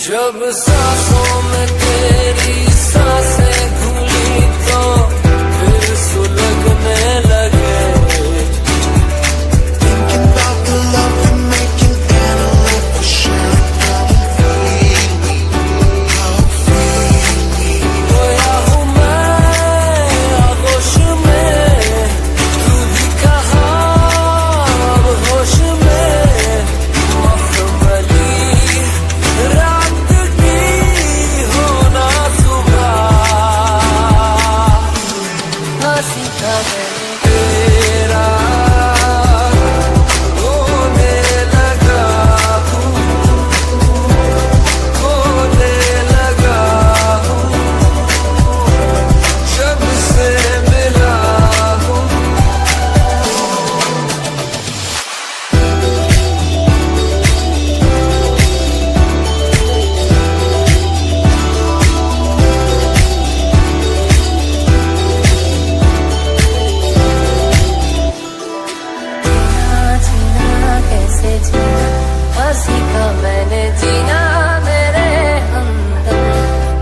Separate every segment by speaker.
Speaker 1: जब सांसों में तेरी सांसें घुली तो फिर सुलगने लगे
Speaker 2: Thinking about the love we're making and a love for sharing. Come feel me.
Speaker 1: खोया हूँ मैं आगोश में, तू भी कहाँ अब होश में। मखमली रात की होना सुबह, ना सीखा मैंने तेरा होने लगा हूँ, होने लगा हूँ जब से मिला हूँ। जीना कैसे जीना, ना सीखा मैंने जीना मेरे हमदम,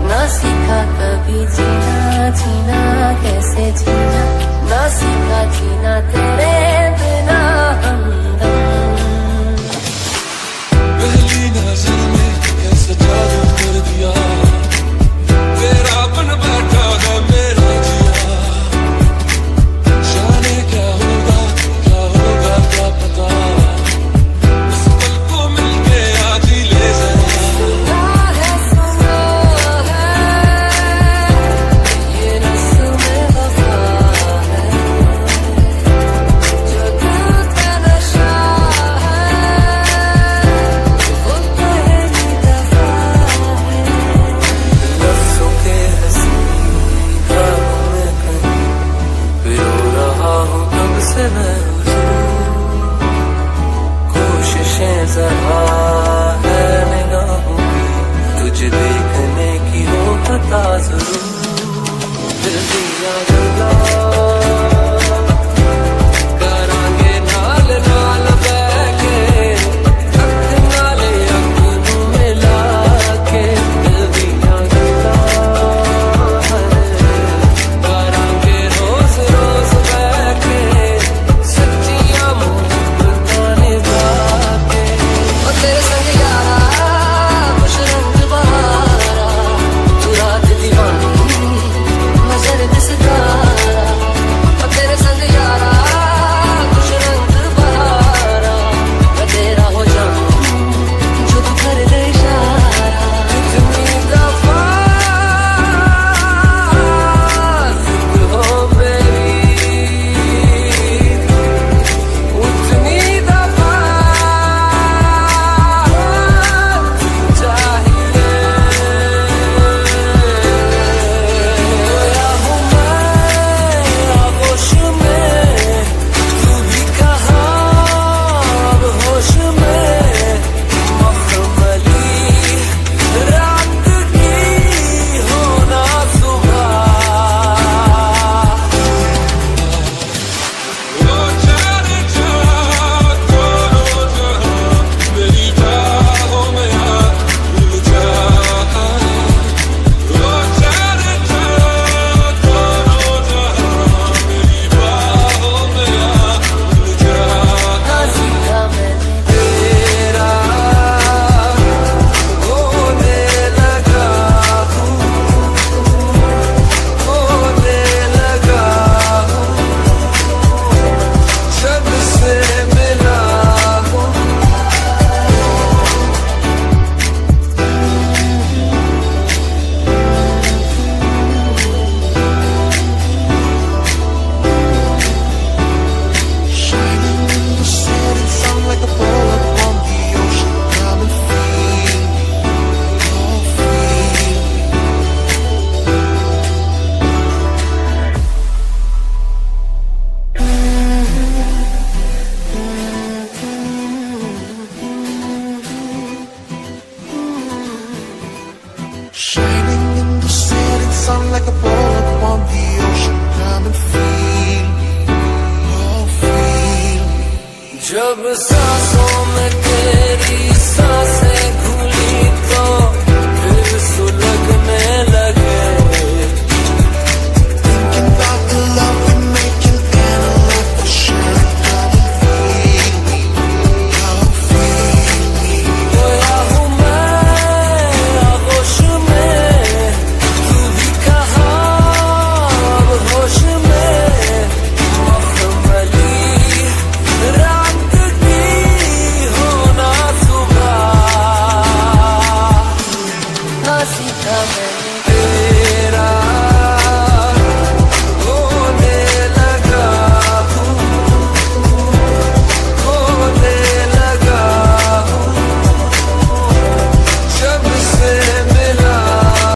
Speaker 1: ना सीखा कभी जीना। जीना कैसे जीना, ना सीखा जीना तेरे बिना हमदम।
Speaker 3: पहली नजर में कैसे जादू कर दिया, तेरा बन बैठा है मेरा जिया। जाने क्या होगा क्या पता, इस पल को मिलके आज ही ले जरा।
Speaker 1: सुना है ये रस्म वफा है, जो दिल का नशा है वो पहली दफा है। लफ्जों के हंसी राहों में कहीं पिरो रहा हूँ कब से मैं हुजूर। कोशिशें जरा है निगाहों की, तुझे देखने की हो पता जरूर। दिल दिया गला करांगे नाल नाल बैके, अख नाले अख नू मिला के। दिल दिया गला करांगे रोज रोज बैके, सच्चियां मोहब्बतां निभा के। ओ तेरे संग यारा खुश रंग बहारा, तू रात दीवानी नजर दिसदारा। ओ तेरे संग यारा खुश रंग बहारा, मैं तेरा हो जाऊं जो तू कर दे इशारा। कितनी दफा जिद हो मेरी, उतनी दफा चाहिए। खोया हूँ मैं आगोश में, तू भी कहाँ अब होश में। मखमली रात की होना सुबह,
Speaker 3: ओ जाने जा दोनों जहां, मेरी बाहों में आ भूल जा। ओ जाने जा दोनों जहां, मेरी बाहों में आ भूल जा।
Speaker 1: ना सीखा मैंने तेरा होने लगा हूँ, होने लगा हूँ जब से मिला हूँ।
Speaker 2: Shining in the setting sun like a ball upon the ocean. Come and feel me. Oh, feel me. Shining in the setting sun like a ball upon the ocean. Come and feel me. Oh, feel me.
Speaker 1: जब सांसों में तेरी